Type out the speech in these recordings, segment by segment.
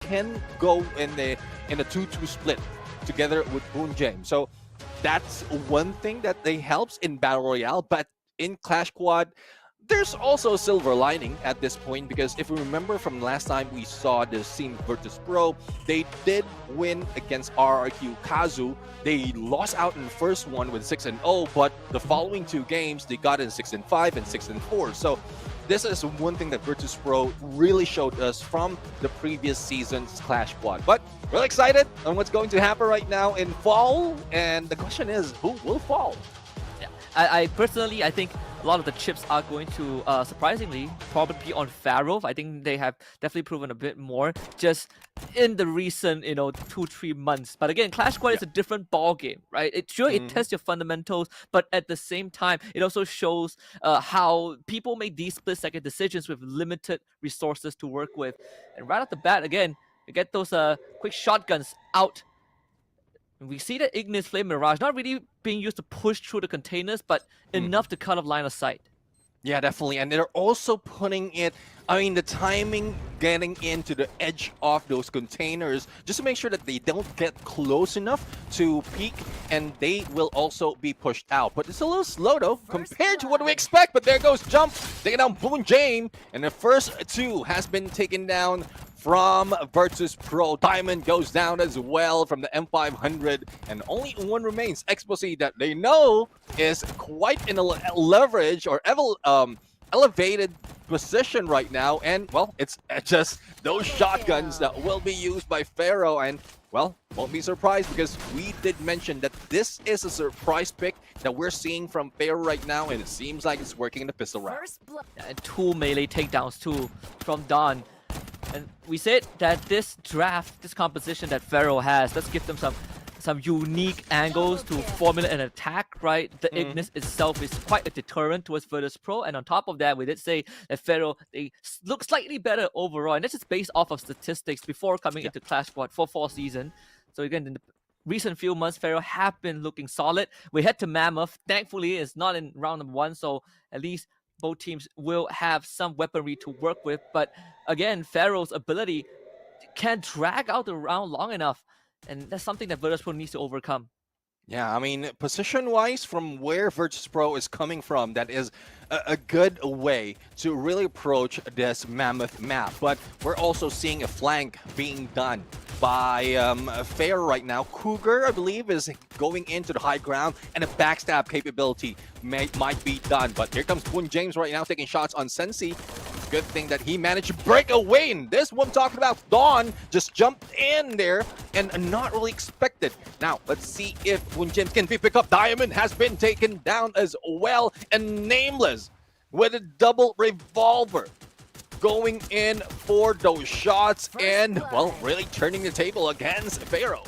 can go in a 2-2 split together with Boon James. So that's one thing that they helps in Battle Royale, but in Clash Squad, there's also a silver lining at this point, because if we remember from last time we saw the scene Virtus Pro, they did win against RRQ Kazu. They lost out in the first one with 6-0, but the following two games they got in 6-5 and 6-4. So this is one thing that Virtus Pro really showed us from the previous season's Clash Squad. But really excited on what's going to happen right now in fall, and the question is, who will fall? Yeah, I personally, I think a lot of the chips are going to, surprisingly, probably be on Pharaoh. I think they have definitely proven a bit more just in the recent, 2-3 months. But again, Clash Squad is a different ball game, right? It tests your fundamentals, but at the same time, it also shows how people make these split-second decisions with limited resources to work with. And right off the bat, again, you get those quick shotguns out. And we see that Ignis Flame Mirage not really being used to push through the containers, but enough to cut off line of sight. Yeah, definitely. And they're also putting it, I mean, the timing getting into the edge of those containers just to make sure that they don't get close enough to peek, and they will also be pushed out. But it's a little slow though compared to what we expect. But there goes Jump, taking down Boon Jane, and the first two has been taken down from Virtus Pro. Diamond goes down as well from the M500, and only one remains. Exposé, that they know is quite in a leverage or elevated position right now, and well, it's just those shotguns that will be used by Pharaoh. And well, won't be surprised, because we did mention that this is a surprise pick that we're seeing from Pharaoh right now, and it seems like it's working in the pistol round. Yeah, and 2 melee takedowns too from Don. And we said that this draft, this composition that Pharaoh has, let's give them some unique angles to formulate an attack, right? The Ignis itself is quite a deterrent towards Virtus Pro, and on top of that, we did say that Pharaoh, they look slightly better overall, and this is based off of statistics before coming into Clash Squad for fall season. So again, in the recent few months, Pharaoh have been looking solid. We head to Mammoth. Thankfully, it's not in round number 1, so at least both teams will have some weaponry to work with. But again, Pharaoh's ability can't drag out the round long enough, and that's something that Virtus Pro needs to overcome. Yeah, I mean, position-wise, from where Virtus Pro is coming from, that is a good way to really approach this Mammoth map. But we're also seeing a flank being done by Pharaoh right now. Cougar, I believe, is going into the high ground, and a backstab capability might be done. But here comes Boon James right now, taking shots on Sensi. Good thing that he managed to break away. And this one talking about Dawn just jumped in there and not really expected. Now, let's see if Boon James can pick up. Diamond has been taken down as well. And Nameless with a double revolver going in for those shots and, well, really turning the table against Pharaoh.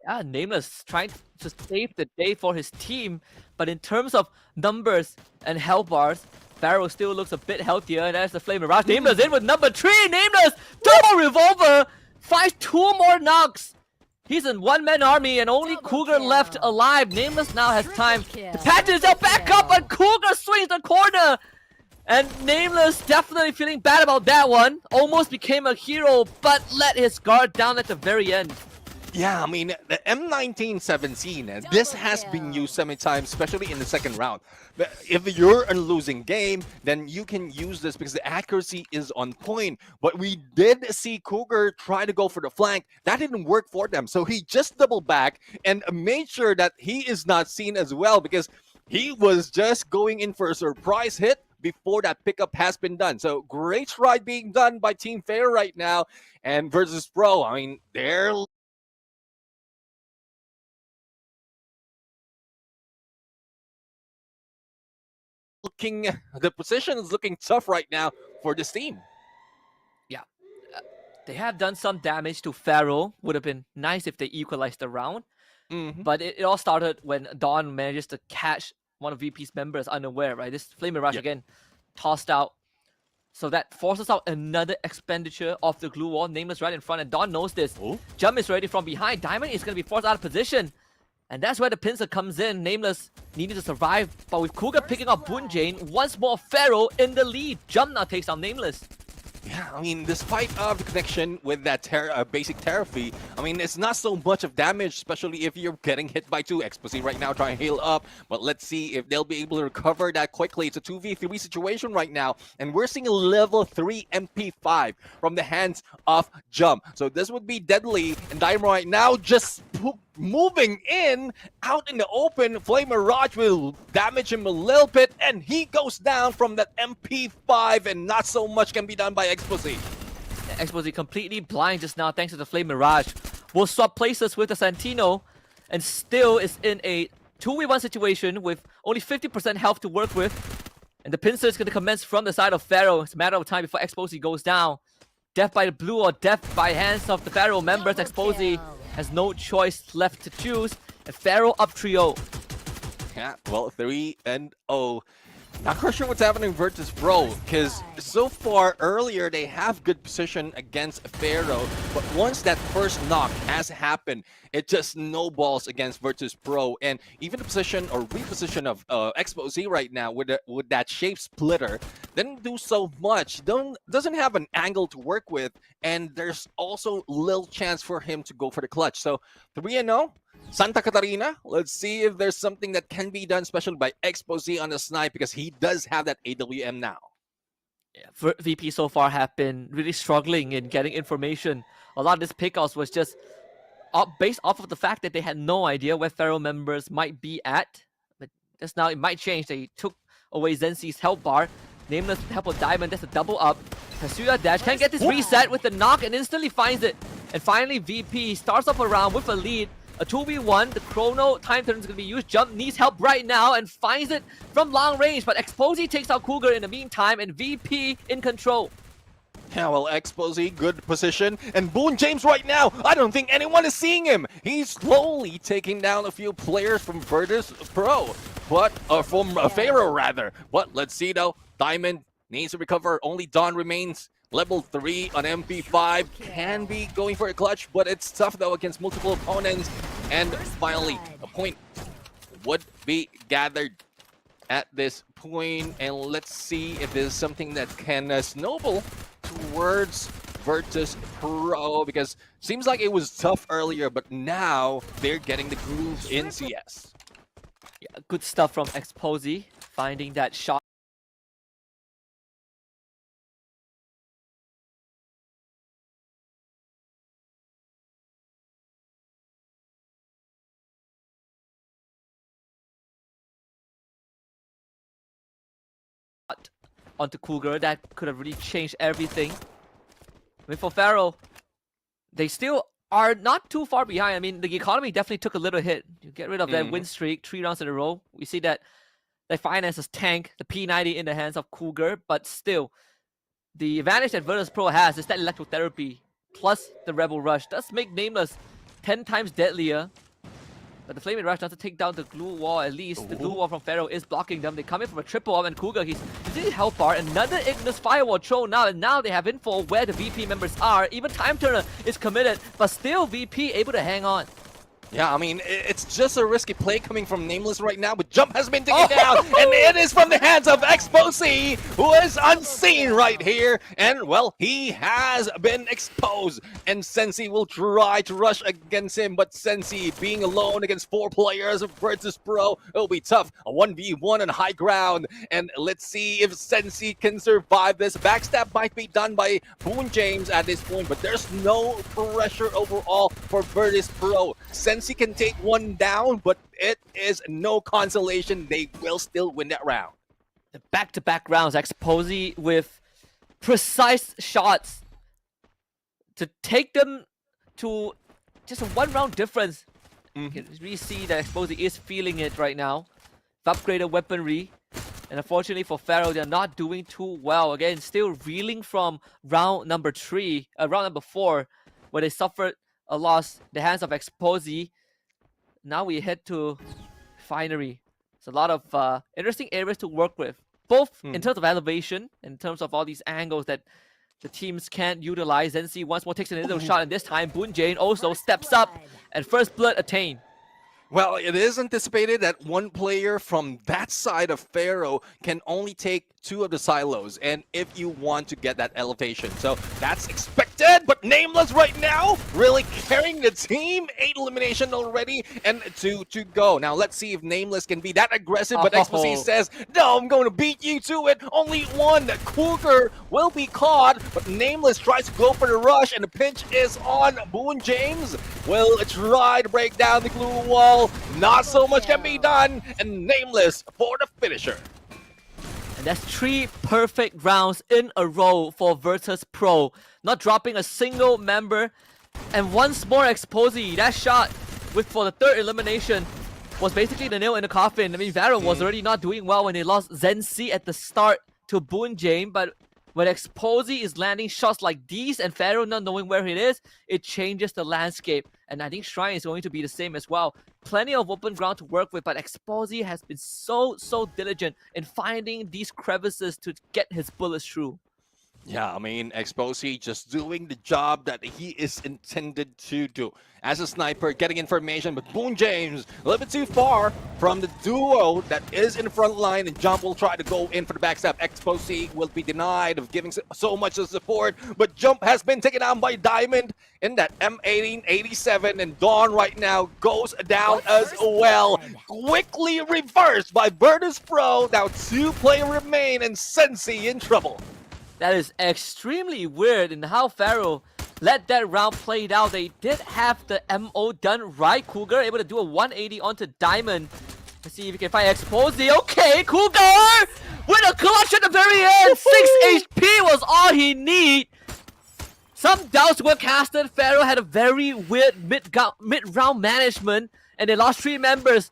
Yeah, Nameless trying to save the day for his team, but in terms of numbers and health bars, Pharaoh still looks a bit healthier, and there's the Flame Mirage. Nameless in with number 3! Nameless! Double revolver! Finds 2 more knocks! He's in one-man army, and only Cougar left alive. Nameless now has time to patch himself back up, but Cougar swings the corner! And Nameless definitely feeling bad about that one. Almost became a hero, but let his guard down at the very end. Yeah, I mean, the M1917, this has been used so many times, especially in the second round. But if you're in a losing game, then you can use this because the accuracy is on point. But we did see Cougar try to go for the flank. That didn't work for them. So he just doubled back and made sure that he is not seen as well, because he was just going in for a surprise hit before that pickup has been done. So great try being done by Team Pharaoh right now. And Virtus Pro, I mean, they're the position is looking tough right now for this team. Yeah, they have done some damage to Pharaoh. Would have been nice if they equalized the round. But it all started when Dawn manages to catch one of VP's members unaware, right? This Flame Mirage again tossed out. So that forces out another expenditure of the glue wall. Nameless right in front, and Dawn knows this. Jump is ready from behind. Diamond is going to be forced out of position. And that's where the pincer comes in. Nameless needing to survive, but with Cougar picking up Boon Jane, once more Pharaoh in the lead. Jump now takes down Nameless. Yeah, I mean, despite of the connection with that basic therapy, I mean, it's not so much of damage, especially if you're getting hit by two. Exposé right now trying to heal up, but let's see if they'll be able to recover that quickly. It's a 2v3 situation right now, and we're seeing a level 3 MP5 from the hands of Jump. So this would be deadly, and Dynamo right now just moving in out in the open. Flame Mirage will damage him a little bit, and he goes down from that MP5, and not so much can be done by Exposé. Exposé completely blind just now thanks to the Flame Mirage. Will swap places with the Santino and still is in a 2v1 situation with only 50% health to work with. And the pincer is going to commence from the side of Pharaoh. It's a matter of time before Exposé goes down. Death by the blue or death by hands of the Pharaoh members. Exposé has no choice left to choose. And Pharaoh up trio. Yeah, well, 3-0. Not quite sure what's happening Virtus Pro, because so far earlier they have good position against Pharaoh, but once that first knock has happened, it just snowballs against Virtus Pro, and even the position or reposition of Exposé right now with that shape splitter didn't do so much. Doesn't have an angle to work with, and there's also little chance for him to go for the clutch. So 3-0. Santa Catarina, let's see if there's something that can be done, especially by Exposé on the snipe, because he does have that AWM now. Yeah, VP so far have been really struggling in getting information. A lot of this pickoffs was just based off of the fact that they had no idea where Pharaoh members might be at. But just now it might change. They took away Zenzi's health bar. Nameless with the help of Diamond, that's a double up. Kazuya Dash can get this reset with the knock and instantly finds it. And finally VP starts up a round with a lead. A 2v1, the chrono time turn is going to be used. Jump needs help right now and finds it from long range, but Exposé takes out Cougar in the meantime, and VP in control. Yeah, well, Exposé, good position. And Boone James right now, I don't think anyone is seeing him. He's slowly taking down a few players from Virtus Pro, but from Pharaoh rather. But let's see though, Diamond needs to recover. Only Dawn remains. Level 3 on MP5 can be going for a clutch, but it's tough though against multiple opponents. And finally, a point would be gathered at this point. And let's see if there's something that can snowball towards Virtus Pro, because seems like it was tough earlier, but now they're getting the groove in CS. Yeah, good stuff from Exposé, finding that shot. Onto Cougar, that could have really changed everything. I mean, for Pharaoh, they still are not too far behind. I mean, the economy definitely took a little hit. You get rid of that win streak 3 rounds in a row. We see that their finances tank, the P90 in the hands of Cougar, but still, the advantage that Virtus Pro has is that electrotherapy plus the Rebel Rush does make Nameless 10 times deadlier. But the Flaming Rush doesn't take down the glue wall. At least the glue wall from Pharaoh is blocking them. They come in from a triple up, and Cougar, he's in health bar. Another Ignis Firewall throw now, and now they have info where the VP members are. Even Time Turner is committed, but still VP able to hang on. Yeah, I mean, it's just a risky play coming from Nameless right now, but Jump has been taken down, and it is from the hands of Exposé, who is unseen right here, and, well, he has been exposed, and Sensi will try to rush against him, but Sensi being alone against 4 players of Virtus Pro, it'll be tough. A 1v1 on high ground, and let's see if Sensi can survive this. Backstab might be done by Boone James at this point, but there's no pressure overall for Virtus Pro. Sensi can take one down, but it is no consolation. They will still win that round. The back-to-back rounds, Exposé with precise shots to take them to just a 1-round difference. You can really see that Exposé is feeling it right now. Upgraded weaponry. And unfortunately for Pharaoh, they're not doing too well. Again, still reeling from round number 4, where they suffered a loss at the hands of Exposé. Now we head to Finery. It's a lot of interesting areas to work with, both in terms of elevation, in terms of all these angles that the teams can't utilize. Zenzi once more takes an little shot, and this time Boone Jane also steps up, and first blood attained. Well, it is anticipated that one player from that side of Pharaoh can only take two of the silos, and if you want to get that elevation. So that's expected, but Nameless right now really carrying the team. 8 elimination already, and 2 to go. Now let's see if Nameless can be that aggressive, but Exposé Oh. says, no, I'm going to beat you to it. Only one. Cougar will be caught, but Nameless tries to go for the rush, and the pinch is on. Boone James will try to break down the glue wall. Not so much can be done, and Nameless for the finisher. And that's 3 perfect rounds in a row for Virtus Pro. Not dropping a single member. And once more Exposé, that shot for the 3rd elimination was basically the nail in the coffin. I mean, Varo was already not doing well when they lost Zensi at the start to Boon James, but when Exposé is landing shots like these and Pharaoh not knowing where it is, it changes the landscape. And I think Shrine is going to be the same as well. Plenty of open ground to work with, but Exposé has been so diligent in finding these crevices to get his bullets through. Yeah, I mean, Exposé just doing the job that he is intended to do. As a sniper, getting information, but Boone James, a little bit too far from the duo that is in the front line, and Jump will try to go in for the backstab. Exposé will be denied of giving so much of support, but Jump has been taken down by Diamond in that M1887, and Dawn right now goes down as well. Quickly reversed by Virtus Pro. Now 2 players remain, and Sensi in trouble. That is extremely weird in how Pharaoh let that round played out. They did have the MO done right. Cougar able to do a 180 onto Diamond. Let's see if we can find Exposé. Okay, Cougar with a clutch at the very end. 6 HP was all he need. Some doubts were casted. Pharaoh had a very weird mid-round management, and they lost 3 members.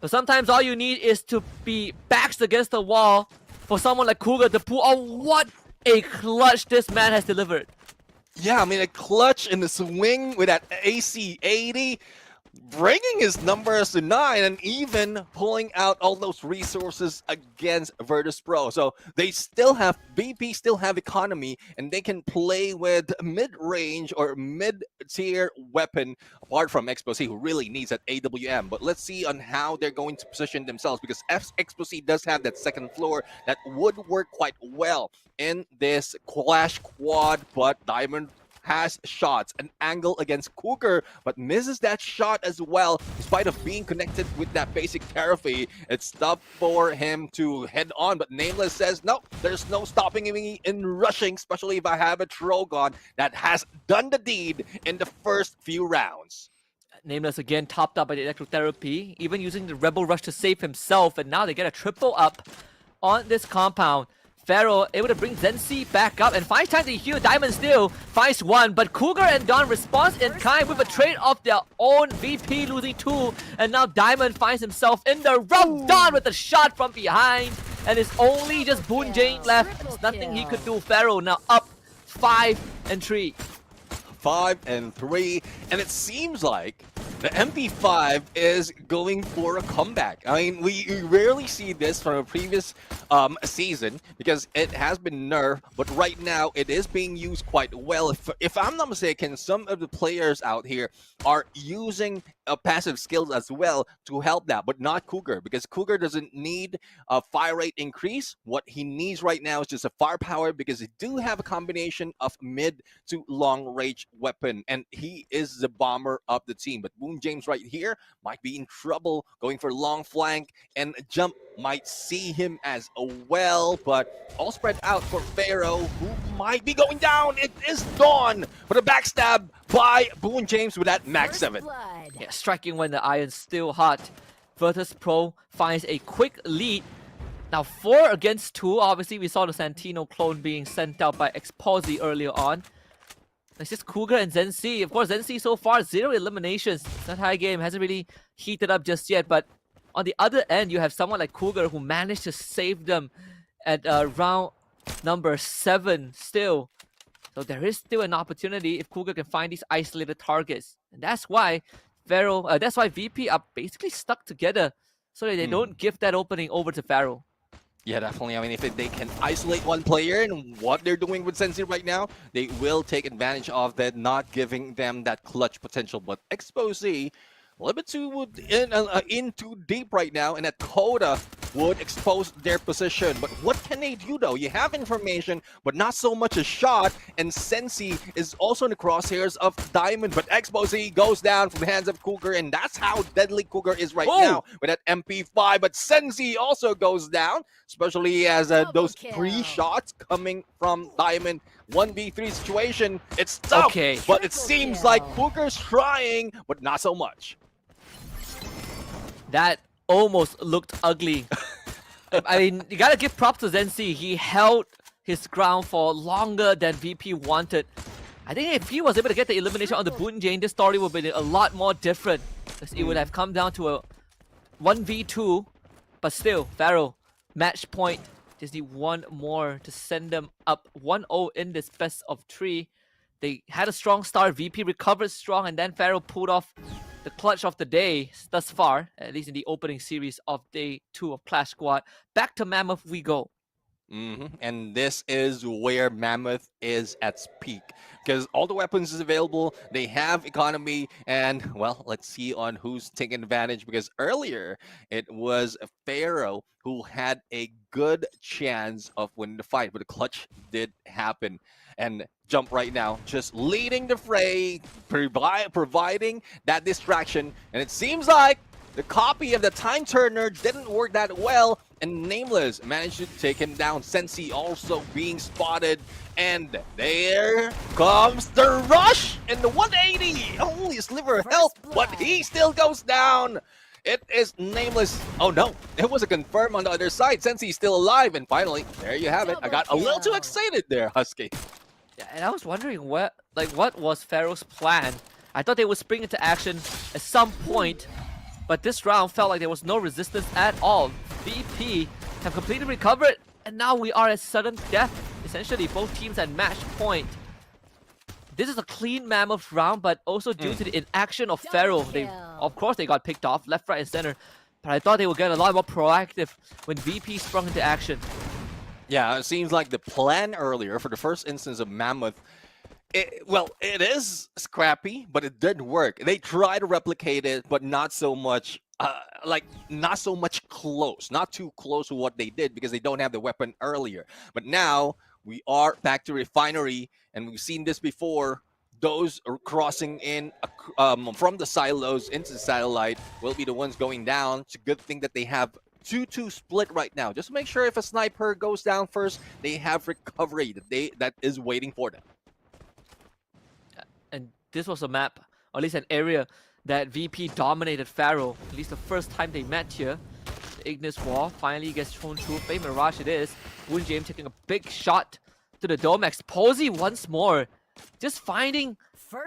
But sometimes all you need is to be backs against the wall for someone like Cougar to pull off what a clutch this man has delivered. Yeah, I mean, a clutch in the swing with that AC80, bringing his numbers to 9 and even pulling out all those resources against Virtus Pro. So they still have, VP still have economy, and they can play with mid-range or mid-tier weapon apart from Exposé, who really needs that AWM. But let's see on how they're going to position themselves, because Exposé does have that second floor that would work quite well in this clash quad, but Diamond has shots, an angle against Cougar, but misses that shot as well, despite of being connected with that basic therapy. It's tough for him to head on, but Nameless says, no, there's no stopping me in rushing, especially if I have a Trogon that has done the deed in the first few rounds. Nameless again topped up by the electrotherapy, even using the Rebel Rush to save himself, and now they get a triple up on this compound. Pharaoh able to bring Zensi back up and finds time to heal. Diamond still finds 1, but Cougar and Dawn responds in kind with a trade of their own. VP losing 2, and now Diamond finds himself in the rough. Dawn with a shot from behind, and it's only just Boone James left. There's nothing he could do. Pharaoh now up 5-3. 5-3, and it seems like the MP5 is going for a comeback. I mean, we rarely see this from a previous season because it has been nerfed, but right now it is being used quite well. If I'm not mistaken, some of the players out here are using passive skills as well to help that, but not Cougar, because Cougar doesn't need a fire rate increase. What he needs right now is just a firepower, because they do have a combination of mid to long range weapon, and he is the bomber of the team. But Boone James right here might be in trouble, going for long flank, and Jump might see him as well, but all spread out for Pharaoh, who might be going down. It is Dawn for the backstab by Boone James with that Max 7. Yeah, striking when the iron's still hot. Virtus Pro finds a quick lead. Now 4 against 2. Obviously, we saw the Santino clone being sent out by Exposé earlier on. It's just Cougar and Zensi. Of course, Zensi so far 0 eliminations. That high game hasn't really heated up just yet, but on the other end, you have someone like Cougar who managed to save them at round number 7 still. So there is still an opportunity if Cougar can find these isolated targets. And that's why that's why VP are basically stuck together so that they don't give that opening over to Pharaoh. Yeah, definitely. I mean, if they can isolate one player and what they're doing with Sensi right now, they will take advantage of that, not giving them that clutch potential. But Exposé a little bit in too deep right now, and that Coda would expose their position. But what can they do though? You have information, but not so much a shot. And Sensi is also in the crosshairs of Diamond, but Expose goes down from the hands of Cougar, and that's how deadly Cougar is right now with that MP5. But Sensi also goes down, especially as those 3 shots coming from Diamond. 1v3 situation. It's tough, Okay. but it seems like Cougar's trying, but not so much. That almost looked ugly. I mean, you gotta give props to Zenzi. He held his ground for longer than VP wanted. I think if he was able to get the elimination on the Boonjane, this story would be a lot more different. Because it would have come down to a 1v2. But still, Pharaoh, match point. Just need one more to send them up 1-0 in this best of 3. They had a strong start. VP recovered strong, and then Pharaoh pulled off the clutch of the day thus far, at least in the opening series of day 2 of Clash Squad. Back to Mammoth we go. And this is where Mammoth is at its peak, because all the weapons is available, they have economy, and well, let's see on who's taking advantage, because earlier it was Pharaoh who had a good chance of winning the fight, but the clutch did happen. And Jump right now just leading the fray, providing that distraction, and it seems like the copy of the Time Turner didn't work that well, and Nameless managed to take him down. Sensi also being spotted, and there comes the rush and the 180. Only a sliver of health, but he still goes down. It is Nameless. Oh no, it was a confirm on the other side. Sensi's still alive, and finally, there you have it. I got a little too excited there, Husky. Yeah, and I was wondering what was Pharaoh's plan. I thought they would spring into action at some point, but this round felt like there was no resistance at all. VP have completely recovered, and now we are at sudden death. Essentially, both teams at match point. This is a clean Mammoth round, but also due to the inaction of Pharaoh. Of course, they got picked off left, right, and center. But I thought they would get a lot more proactive when VP sprung into action. Yeah, it seems like the plan earlier for the first instance of Mammoth, it is scrappy, but it did work. They tried to replicate it, but not so much, not so much close, not too close to what they did, because they don't have the weapon earlier. But now we are back to Refinery, and we've seen this before. Those are crossing in from the silos into the satellite will be the ones going down. It's a good thing that they have 2-2 split right now. Just to make sure if a sniper goes down first, they have recovery that is waiting for them. And this was a map, or at least an area, that VP dominated Pharaoh. At least the first time they met here. The Ignis Wall finally gets thrown through. Fame Mirage it is. Boonjane taking a big shot to the dome. Exposy once more. Just finding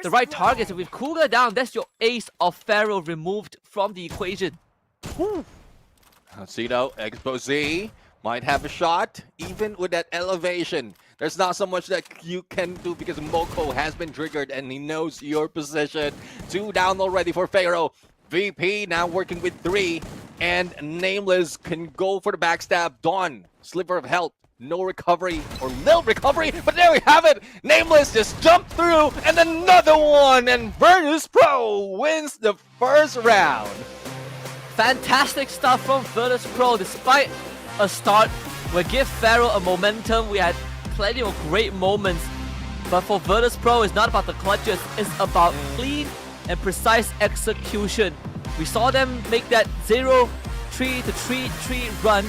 the right targets. And with Cougar down, that's your ace of Pharaoh removed from the equation. Whew. Let's see though, Expose might have a shot, even with that elevation. There's not so much that you can do because Moko has been triggered and he knows your position. 2 down already for Pharaoh. VP now working with 3, and Nameless can go for the backstab. Dawn, sliver of health, no recovery, or little recovery, but there we have it. Nameless just jumped through, and another one, and Virtus Pro wins the first round. Fantastic stuff from Virtus Pro. Despite a start, we give Pharaoh a momentum. We had plenty of great moments. But for Virtus Pro, it's not about the clutches. It's about clean and precise execution. We saw them make that 0-3 to 3-3 run